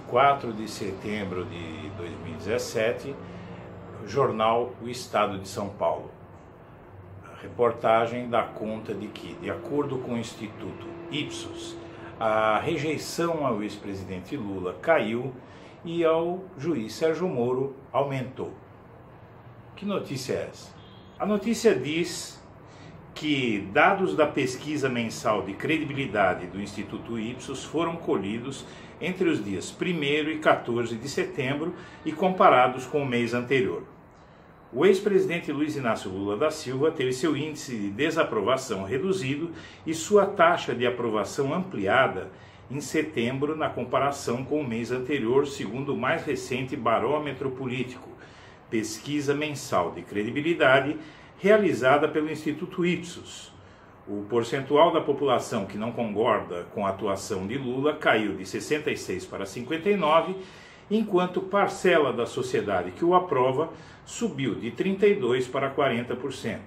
4 de setembro de 2017, jornal O Estado de São Paulo. A reportagem dá conta de que, de acordo com o Instituto Ipsos, a rejeição ao ex-presidente Lula caiu e ao juiz Sérgio Moro aumentou. Que notícia é essa? A notícia diz que dados da pesquisa mensal de credibilidade do Instituto Ipsos foram colhidos entre os dias 1º e 14 de setembro e comparados com o mês anterior. O ex-presidente Luiz Inácio Lula da Silva teve seu índice de desaprovação reduzido e sua taxa de aprovação ampliada em setembro na comparação com o mês anterior, segundo o mais recente barômetro político, pesquisa mensal de credibilidade realizada pelo Instituto Ipsos. O percentual da população que não concorda com a atuação de Lula caiu de 66% para 59%, enquanto parcela da sociedade que o aprova subiu de 32% para 40%,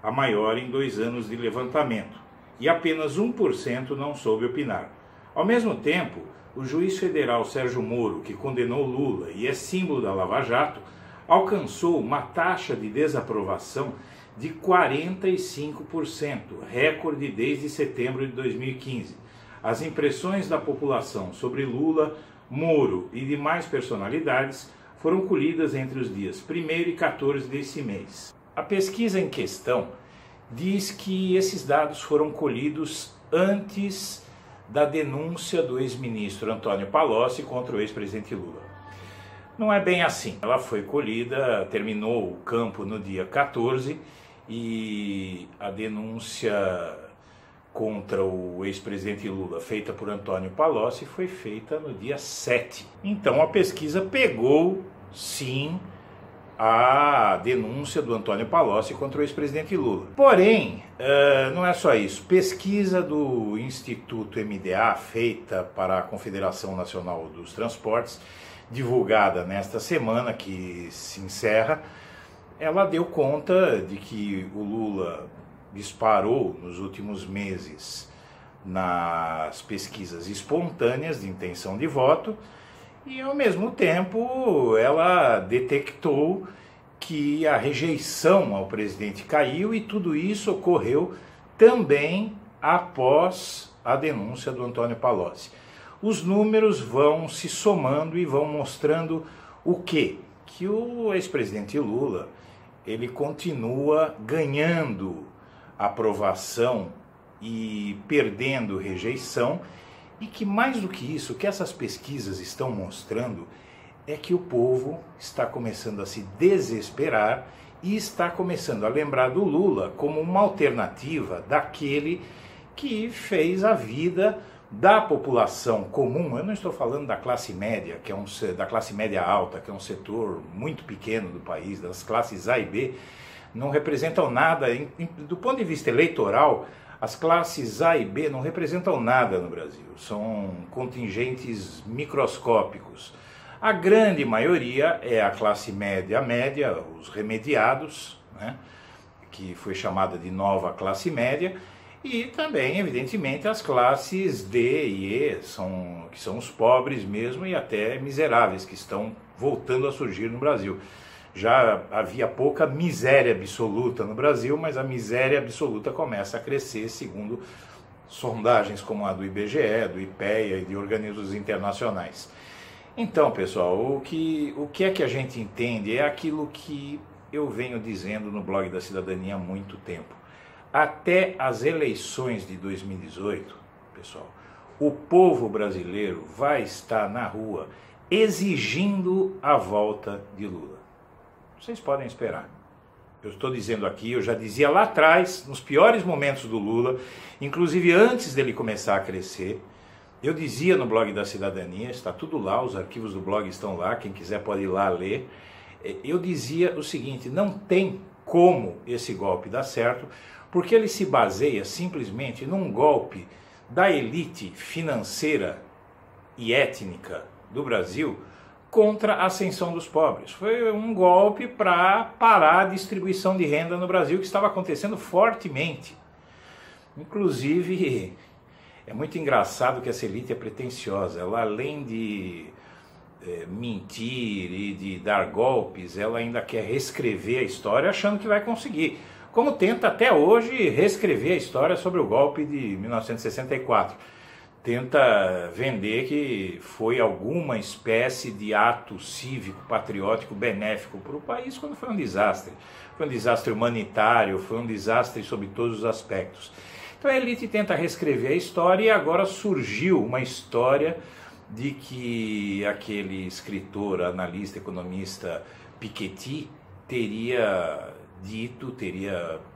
a maior em 2 anos de levantamento, e apenas 1% não soube opinar. Ao mesmo tempo, o juiz federal Sérgio Moro, que condenou Lula e é símbolo da Lava Jato, alcançou uma taxa de desaprovação de 45%, recorde desde setembro de 2015. As impressões da população sobre Lula, Moro e demais personalidades foram colhidas entre os dias 1º e 14 desse mês. A pesquisa em questão diz que esses dados foram colhidos antes da denúncia do ex-ministro Antônio Palocci contra o ex-presidente Lula. Não é bem assim. Ela foi colhida, terminou o campo no dia 14 e a denúncia contra o ex-presidente Lula, feita por Antônio Palocci, foi feita no dia 7. Então a pesquisa pegou, sim, a denúncia do Antônio Palocci contra o ex-presidente Lula. Porém, não é só isso. Pesquisa do Instituto MDA, feita para a Confederação Nacional dos Transportes, divulgada nesta semana que se encerra, ela deu conta de que o Lula disparou nos últimos meses nas pesquisas espontâneas de intenção de voto e, ao mesmo tempo, ela detectou que a rejeição ao presidente caiu e tudo isso ocorreu também após a denúncia do Antônio Palocci. Os números vão se somando e vão mostrando o quê? Que o ex-presidente Lula, ele continua ganhando aprovação e perdendo rejeição, e que mais do que isso, o que essas pesquisas estão mostrando é que o povo está começando a se desesperar e está começando a lembrar do Lula como uma alternativa daquele que fez a vida da população comum. Eu não estou falando da classe média, que é da classe média alta, que é um setor muito pequeno do país, das classes A e B, não representam nada, do ponto de vista eleitoral, as classes A e B não representam nada no Brasil, são contingentes microscópicos. A grande maioria é a classe média, os remediados, né, que foi chamada de nova classe média, e também, evidentemente, as classes D e E, que são os pobres mesmo e até miseráveis, que estão voltando a surgir no Brasil. Já havia pouca miséria absoluta no Brasil, mas a miséria absoluta começa a crescer, segundo sondagens como a do IBGE, do IPEA e de organismos internacionais. Então, pessoal, o que é que a gente entende é aquilo que eu venho dizendo no blog da Cidadania há muito tempo. Até as eleições de 2018, pessoal, o povo brasileiro vai estar na rua exigindo a volta de Lula. Vocês podem esperar. Eu estou dizendo aqui, eu já dizia lá atrás, nos piores momentos do Lula, inclusive antes dele começar a crescer, eu dizia no blog da Cidadania, está tudo lá, os arquivos do blog estão lá, quem quiser pode ir lá ler. Eu dizia o seguinte: não tem como esse golpe dar certo, porque ele se baseia simplesmente num golpe da elite financeira e étnica do Brasil contra a ascensão dos pobres. Foi um golpe para parar a distribuição de renda no Brasil, que estava acontecendo fortemente. Inclusive, é muito engraçado que essa elite é pretensiosa. Ela, além de mentir e de dar golpes, ela ainda quer reescrever a história achando que vai conseguir. Como tenta até hoje reescrever a história sobre o golpe de 1964. Tenta vender que foi alguma espécie de ato cívico, patriótico, benéfico para o país, quando foi um desastre. Foi um desastre humanitário, foi um desastre sob todos os aspectos. Então a elite tenta reescrever a história e agora surgiu uma história de que aquele escritor, analista, economista Piketty teria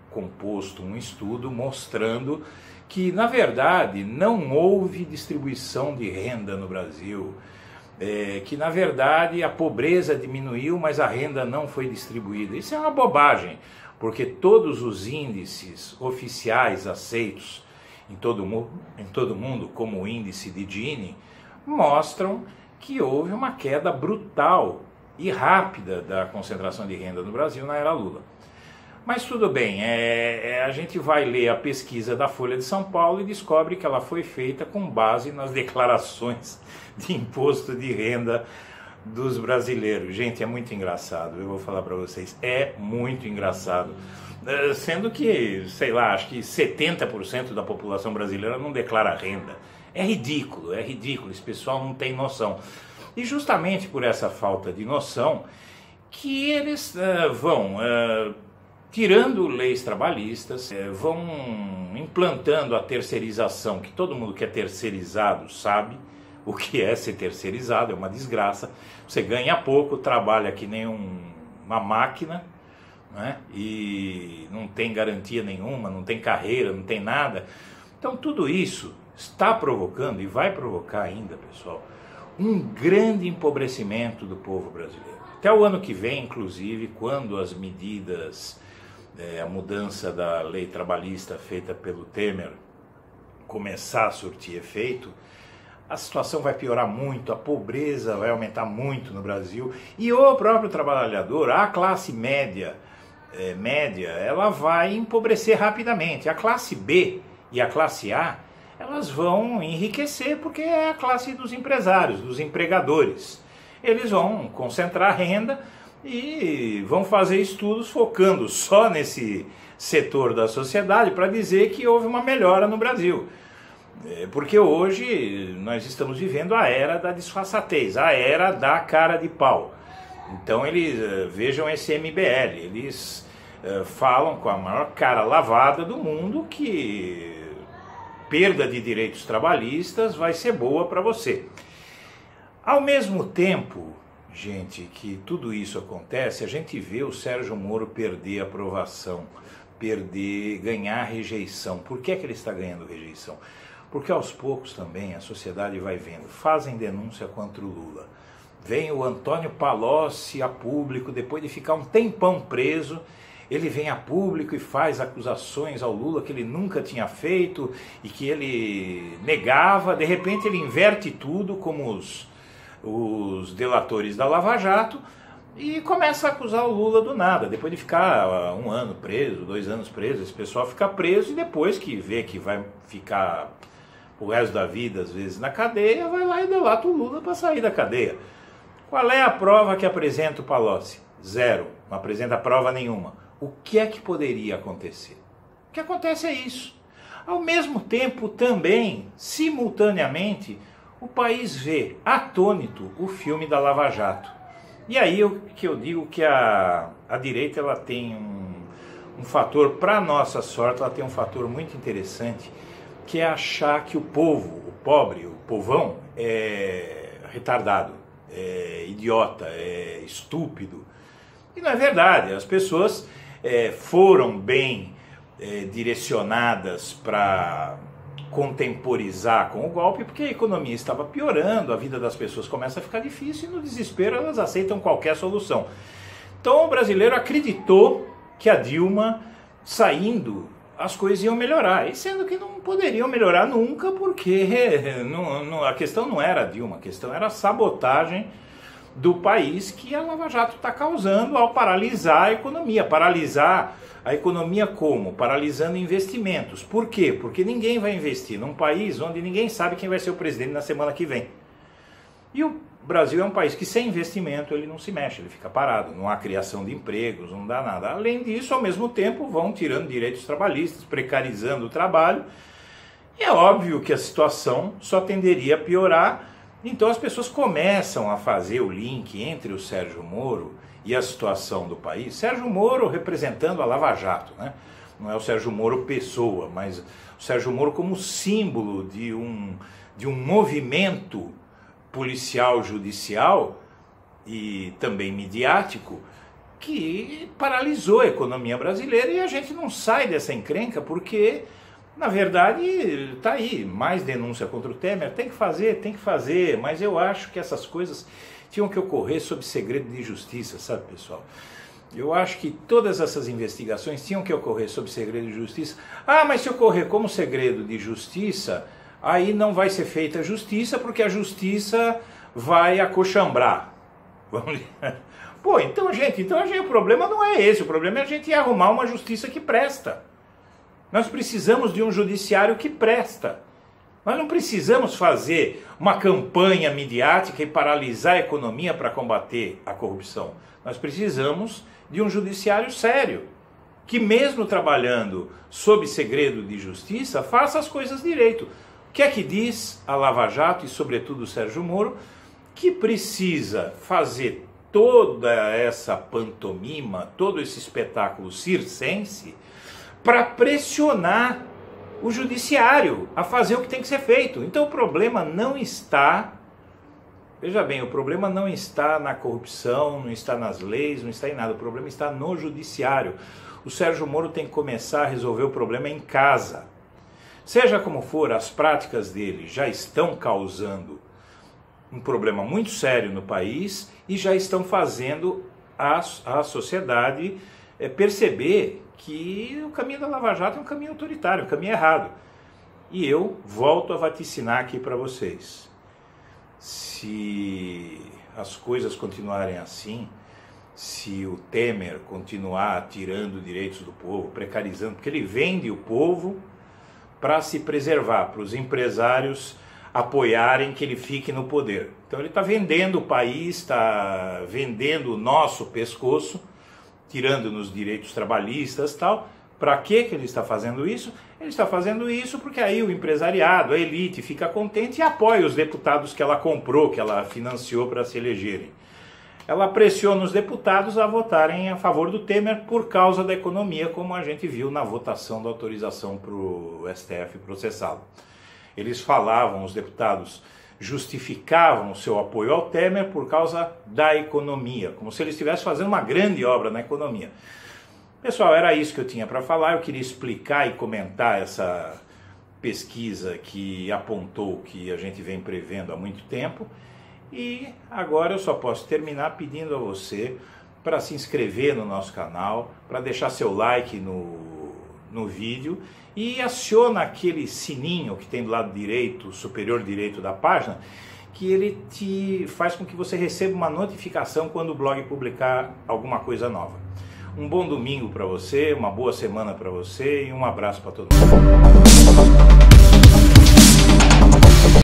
composto um estudo mostrando que, na verdade, não houve distribuição de renda no Brasil, que, na verdade, a pobreza diminuiu, mas a renda não foi distribuída. Isso é uma bobagem, porque todos os índices oficiais aceitos em todo o mundo, como o índice de Gini, mostram que houve uma queda brutal e rápida da concentração de renda no Brasil na era Lula. Mas tudo bem, a gente vai ler a pesquisa da Folha de São Paulo e descobre que ela foi feita com base nas declarações de imposto de renda dos brasileiros. Gente, é muito engraçado, eu vou falar para vocês, é muito engraçado. Sendo que, sei lá, acho que 70% da população brasileira não declara renda. É ridículo, esse pessoal não tem noção. E justamente por essa falta de noção que eles vão tirando leis trabalhistas, vão implantando a terceirização, que todo mundo que é terceirizado sabe o que é ser terceirizado, é uma desgraça. Você ganha pouco, trabalha que nem uma máquina, né? E não tem garantia nenhuma, não tem carreira, não tem nada. Então tudo isso está provocando e vai provocar ainda, pessoal, um grande empobrecimento do povo brasileiro. Até o ano que vem, inclusive, quando as medidas, a mudança da lei trabalhista feita pelo Temer começar a surtir efeito, a situação vai piorar muito, a pobreza vai aumentar muito no Brasil e o próprio trabalhador, a classe média, ela vai empobrecer rapidamente. A classe B e a classe A, elas vão enriquecer porque é a classe dos empresários, dos empregadores. Eles vão concentrar renda e vão fazer estudos focando só nesse setor da sociedade para dizer que houve uma melhora no Brasil. Porque hoje nós estamos vivendo a era da disfarçatez, a era da cara de pau. Então eles vejam esse MBL, eles falam com a maior cara lavada do mundo que perda de direitos trabalhistas vai ser boa para você. Ao mesmo tempo, gente, que tudo isso acontece, a gente vê o Sérgio Moro perder aprovação, ganhar rejeição. Por que ele está ganhando rejeição? Porque aos poucos também a sociedade vai vendo, fazem denúncia contra o Lula. Vem o Antônio Palocci a público, depois de ficar um tempão preso, ele vem a público e faz acusações ao Lula que ele nunca tinha feito e que ele negava. De repente ele inverte tudo como os delatores da Lava Jato e começa a acusar o Lula do nada. Depois de ficar 1 ano preso, 2 anos preso, esse pessoal fica preso e depois que vê que vai ficar o resto da vida, às vezes, na cadeia, vai lá e delata o Lula para sair da cadeia. Qual é a prova que apresenta o Palocci? Zero, não apresenta prova nenhuma. O que é que poderia acontecer? O que acontece é isso. Ao mesmo tempo, também, simultaneamente, o país vê atônito o filme da Lava Jato. E aí eu digo que a direita ela tem um fator, para nossa sorte, ela tem um fator muito interessante, que é achar que o povo, o pobre, o povão, é retardado, é idiota, é estúpido. E não é verdade, as pessoas foram bem direcionadas para contemporizar com o golpe, porque a economia estava piorando, a vida das pessoas começa a ficar difícil e no desespero elas aceitam qualquer solução. Então o brasileiro acreditou que a Dilma saindo as coisas iam melhorar, e sendo que não poderiam melhorar nunca, porque a questão não era a Dilma, a questão era a sabotagem do país que a Lava Jato está causando ao paralisar a economia. Paralisar a economia como? Paralisando investimentos. Por quê? Porque ninguém vai investir num país onde ninguém sabe quem vai ser o presidente na semana que vem. E o Brasil é um país que sem investimento ele não se mexe, ele fica parado, não há criação de empregos, não dá nada. Além disso, ao mesmo tempo, vão tirando direitos trabalhistas, precarizando o trabalho. E é óbvio que a situação só tenderia a piorar. Então as pessoas começam a fazer o link entre o Sérgio Moro e a situação do país. Sérgio Moro representando a Lava Jato, né? Não é o Sérgio Moro pessoa, mas o Sérgio Moro como símbolo de um movimento policial, judicial e também midiático que paralisou a economia brasileira, e a gente não sai dessa encrenca porque, na verdade, está aí, mais denúncia contra o Temer, tem que fazer, mas eu acho que essas coisas tinham que ocorrer sob segredo de justiça, sabe, pessoal? Eu acho que todas essas investigações tinham que ocorrer sob segredo de justiça. Ah, mas se ocorrer como segredo de justiça, aí não vai ser feita a justiça, porque a justiça vai acochambrar. Pô, então, gente, o problema não é esse, o problema é a gente arrumar uma justiça que presta. Nós precisamos de um judiciário que presta. Nós não precisamos fazer uma campanha midiática e paralisar a economia para combater a corrupção. Nós precisamos de um judiciário sério, que mesmo trabalhando sob segredo de justiça, faça as coisas direito. O que é que diz a Lava Jato e, sobretudo, o Sérgio Moro? Que precisa fazer toda essa pantomima, todo esse espetáculo circense, para pressionar o judiciário a fazer o que tem que ser feito. Então o problema não está, veja bem, o problema não está na corrupção, não está nas leis, não está em nada, o problema está no judiciário. O Sérgio Moro tem que começar a resolver o problema em casa. Seja como for, as práticas dele já estão causando um problema muito sério no país e já estão fazendo a sociedade perceber que o caminho da Lava Jato é um caminho autoritário, um caminho errado. E eu volto a vaticinar aqui para vocês. Se as coisas continuarem assim, se o Temer continuar tirando direitos do povo, precarizando, porque ele vende o povo para se preservar, para os empresários apoiarem que ele fique no poder. Então ele está vendendo o país, está vendendo o nosso pescoço, tirando-nos direitos trabalhistas e tal. Para que ele está fazendo isso? Ele está fazendo isso porque aí o empresariado, a elite, fica contente e apoia os deputados que ela comprou, que ela financiou para se elegerem. Ela pressiona os deputados a votarem a favor do Temer por causa da economia, como a gente viu na votação da autorização para o STF processá-lo. Eles falavam, os deputados justificavam o seu apoio ao Temer por causa da economia, como se eles estivessem fazendo uma grande obra na economia. Pessoal, era isso que eu tinha para falar. Eu queria explicar e comentar essa pesquisa que apontou que a gente vem prevendo há muito tempo. E agora eu só posso terminar pedindo a você para se inscrever no nosso canal, para deixar seu like no vídeo e aciona aquele sininho que tem do lado direito, superior direito da página, que ele te faz com que você receba uma notificação quando o blog publicar alguma coisa nova. Um bom domingo para você, uma boa semana para você e um abraço para todo mundo.